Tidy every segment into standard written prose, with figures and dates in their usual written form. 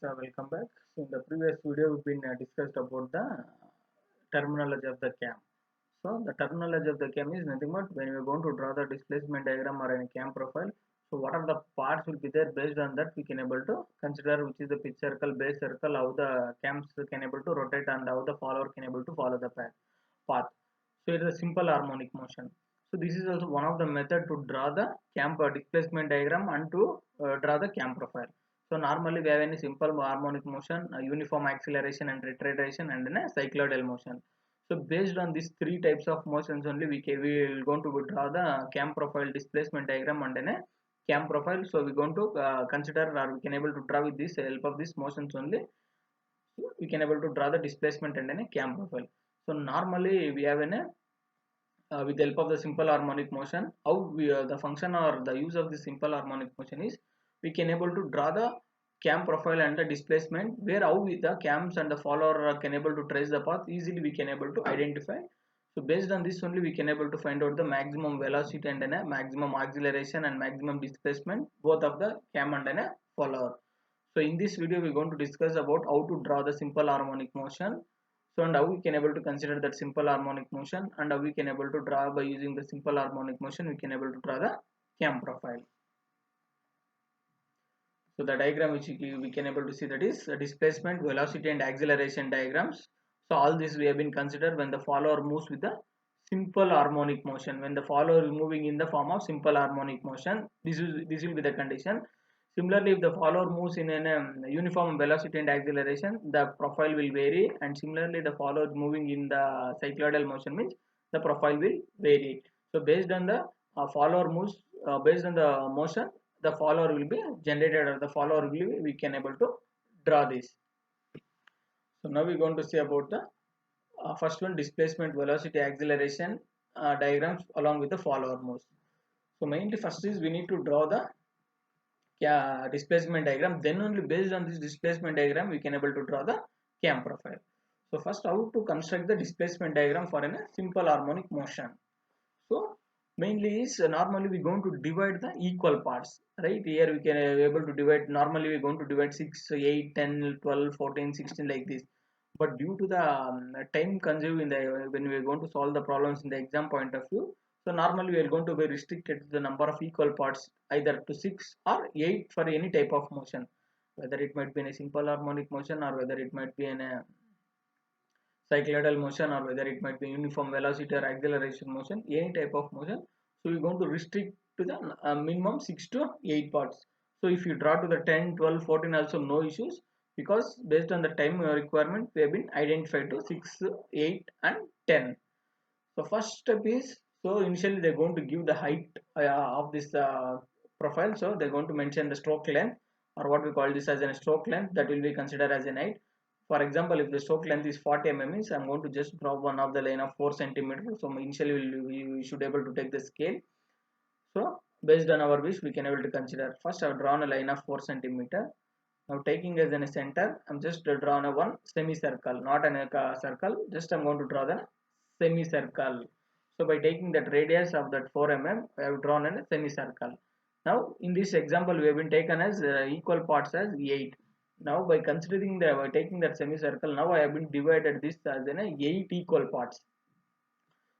Welcome back. So in the previous video, we've been discussed about the terminology of the cam. So the terminology of the cam is nothing but when we're going to draw the displacement diagram or any cam profile. So what are the parts will be there, based on that we can able to consider which is the pitch circle, base circle, how the cams can able to rotate and how the follower can able to follow the path. So it is a simple harmonic motion. So this is also one of the method to draw the cam displacement diagram and to draw the cam profile. So normally we have any simple harmonic motion, uniform acceleration and retardation, and then a cycloidal motion. So based on these three types of motions only we will going to draw the cam profile displacement diagram and then a cam profile. So we're going to consider, or we can able to draw with this help of these motions only. So we can able to draw the displacement and then a cam profile. So normally we have an with the help of the simple harmonic motion, how we the function or the use of the simple harmonic motion is we can able to draw the cam profile and the displacement, where how with the cams and the follower can able to trace the path easily we can able to identify. So based on this only we can able to find out the maximum velocity and then a maximum acceleration and maximum displacement both of the cam and then a follower. So in this video we are going to discuss about how to draw the simple harmonic motion. So and how we can able to consider that simple harmonic motion, and how we can able to draw by using the simple harmonic motion we can able to draw the cam profile. So the diagram which we can able to see, that is displacement, velocity and acceleration diagrams. So all this we have been considered when the follower moves with the simple harmonic motion. When the follower is moving in the form of simple harmonic motion, this will be the condition. Similarly, if the follower moves in an uniform velocity and acceleration, the profile will vary, and similarly the follower moving in the cycloidal motion means the profile will vary. So based on the follower moves, based on the motion, the follower will be generated, or the follower will be, we can able to draw this. So now we're going to see about the first one, displacement, velocity, acceleration diagrams along with the follower moves. So mainly first is we need to draw the displacement diagram, then only based on this displacement diagram we can able to draw the cam profile. So first, how to construct the displacement diagram for a simple harmonic motion. So mainly is normally we going to divide the equal parts, right? Here we can able to divide, normally we are going to divide 6, 8, 10, 12, 14, 16 like this. But due to the time consumed in the when we are going to solve the problems in the exam point of view, so normally we are going to be restricted to the number of equal parts, either to 6 or 8 for any type of motion, whether it might be in a simple harmonic motion or whether it might be in a cycloidal motion or whether it might be uniform velocity or acceleration motion, any type of motion. So we're going to restrict to the minimum 6 to 8 parts. So if you draw to the 10, 12, 14 also no issues, because based on the time requirement we have been identified to 6, 8 and 10. So first step is, so initially they're going to give the height of this profile. So they're going to mention the stroke length, or what we call this as a stroke length, that will be considered as an height. For example, if the stroke length is 40 mm means I'm going to just draw one of the line of 4 centimeters. So initially we should able to take the scale. So based on our wish we can able to consider. First I've drawn a line of 4 centimeter. Now taking as in a center, I'm just drawn a one semicircle, not a circle, just I'm going to draw the semicircle. So by taking that radius of that 4 mm, I have drawn a semicircle. Now in this example we have been taken as equal parts as 8. Now by considering the, by taking that semicircle, now I have been divided this as in 8 equal parts.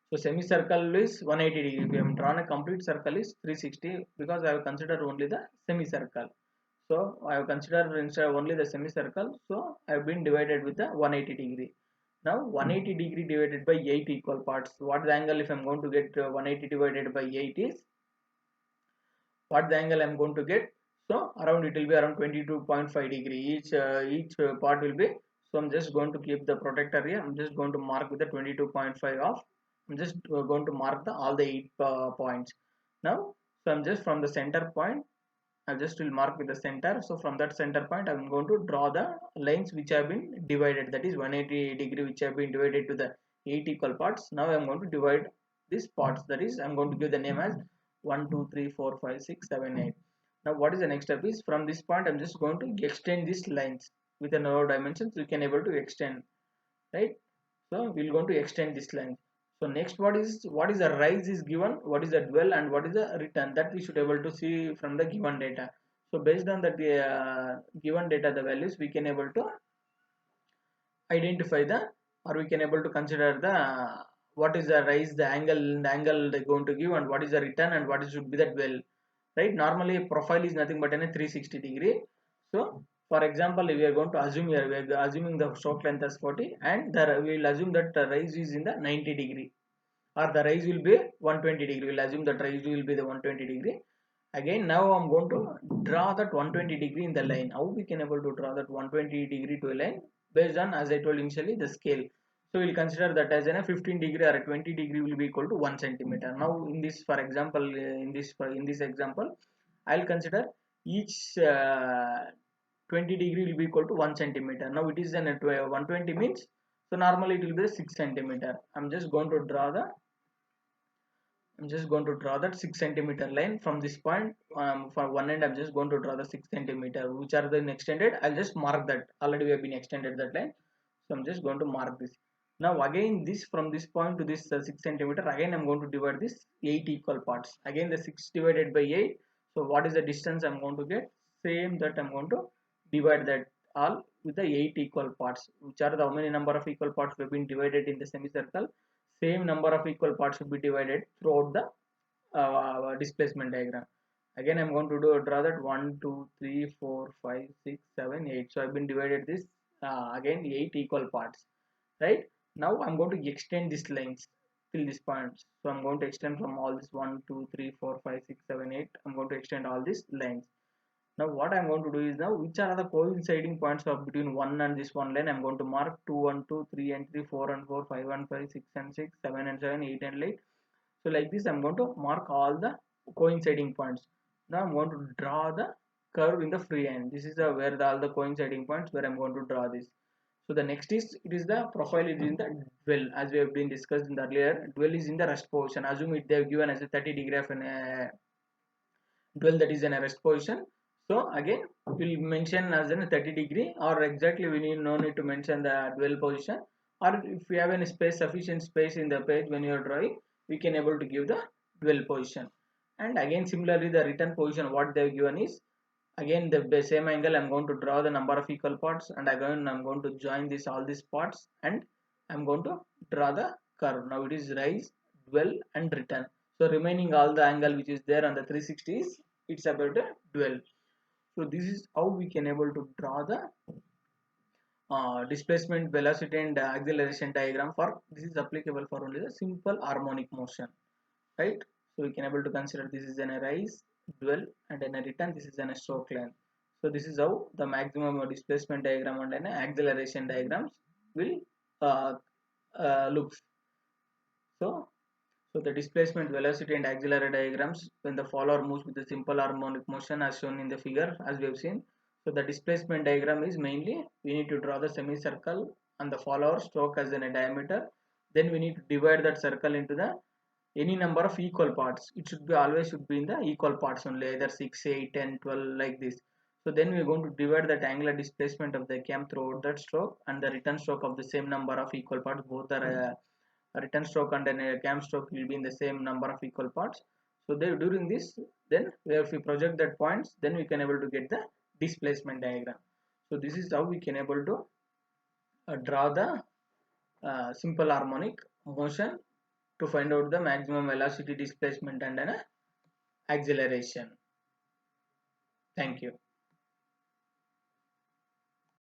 So semicircle is 180 degree. If we have drawn a complete circle is 360, because I have considered only the semicircle. So I have considered instead of only the semicircle, so I have been divided with the 180 degree. Now 180 degree divided by 8 equal parts. What the angle if I am going to get 180 divided by 8 is? What the angle I am going to get? So around it will be around 22.5 degree. Each part will be. So I'm just going to keep the protector here. I'm just going to mark with the 22.5 of. I'm just going to mark the all the 8 points. Now, so I'm just from the center point. I just will mark with the center. So from that center point, I'm going to draw the lines which have been divided. That is 180 degree which have been divided to the 8 equal parts. Now I'm going to divide these parts. That is, I'm going to give the name as 1, 2, 3, 4, 5, 6, 7, 8. Now what is the next step is, from this point I'm just going to extend these lines with another dimensions. You can able to extend, right? So we're going to extend this line. So next, what is the rise is given, what is the dwell, and what is the return, that we should able to see from the given data. So based on that given data, the values, we can able to identify the, or we can able to consider the what is the rise, the angle they're going to give, and what is the return, and what should be that well, right? Normally profile is nothing but a 360-degree. So for example, if we are going to assume here, we are assuming the stroke length as 40, and we will assume that the rise is in the 90-degree, or the rise will be 120-degree. We'll assume that rise will be the 120-degree. Again, now I'm going to draw that 120-degree in the line. How we can able to draw that 120-degree to a line? Based on, as I told initially, the scale. So we'll consider that as a 15-degree or a 20-degree will be equal to 1 centimeter. Now in this, for example, in this example, I'll consider each 20-degree will be equal to 1 centimeter. Now it is an 120 means, so normally it will be 6 centimeter. I'm just going to draw that 6 centimeter line from this point. For one end, I'm just going to draw the 6 centimeter, which are then extended. I'll just mark that. Already we have been extended that line. So I'm just going to mark this. Now again, this from this point to this 6 centimeter, again I'm going to divide this 8 equal parts. Again the 6 divided by 8. So what is the distance I'm going to get? Same that I'm going to divide that all with the 8 equal parts, which are the how many number of equal parts have been divided in the semicircle. Same number of equal parts should be divided throughout the displacement diagram. Again I'm going to draw that 1 2 3 4 5 6 7 8. So I've been divided this again 8 equal parts, right? Now I'm going to extend these lines till this point. So I'm going to extend from all this 1 2 3 4 5 6 7 8. I'm going to extend all these lines. Now what I'm going to do is, now which are the coinciding points of between 1 and this one line? I'm going to mark 2 and 2, 3 and 3, 4 and 4, 5 and 5, 6 and 6, 7 and 7, 8 and 8. So like this I'm going to mark all the coinciding points. Now I'm going to draw the curve in the free end. This is where all the coinciding points where I'm going to draw this. So the next is, it is the profile is in the dwell, as we have been discussed in the earlier. Dwell is in the rest position. Assume it they have given as a 30-degree of an dwell, that is in a rest position. So again we'll mention as in 30-degree, or exactly we need no need to mention the dwell position. Or if we have any space, sufficient space in the page when you are drawing, we can able to give the dwell position. And again similarly the return position, what they have given is, again the same angle I'm going to draw the number of equal parts, and again I'm going to join this all these parts, and I'm going to draw the curve. Now it is rise, dwell and return. So remaining all the angle which is there on the 360 is, it's about a dwell. So this is how we can able to draw the displacement, velocity and acceleration diagram. For this is applicable for only the simple harmonic motion, right? So we can able to consider this is an a rise, dwell and then a return. This is an a stroke length. So this is how the maximum displacement diagram and an acceleration diagrams will look. So the displacement, velocity and auxiliary diagrams, when the follower moves with the simple harmonic motion as shown in the figure, as we have seen. So the displacement diagram is mainly, we need to draw the semicircle and the follower stroke as in a diameter. Then we need to divide that circle into the any number of equal parts. It should be always should be in the equal parts only, either 6, 8, 10, 12 like this. So then we are going to divide that angular displacement of the cam throughout that stroke, and the return stroke of the same number of equal parts. Both are return stroke and then a cam stroke will be in the same number of equal parts. So there during this, then if we project that points, then we can able to get the displacement diagram. So this is how we can able to draw the simple harmonic motion to find out the maximum velocity, displacement and an acceleration. Thank you.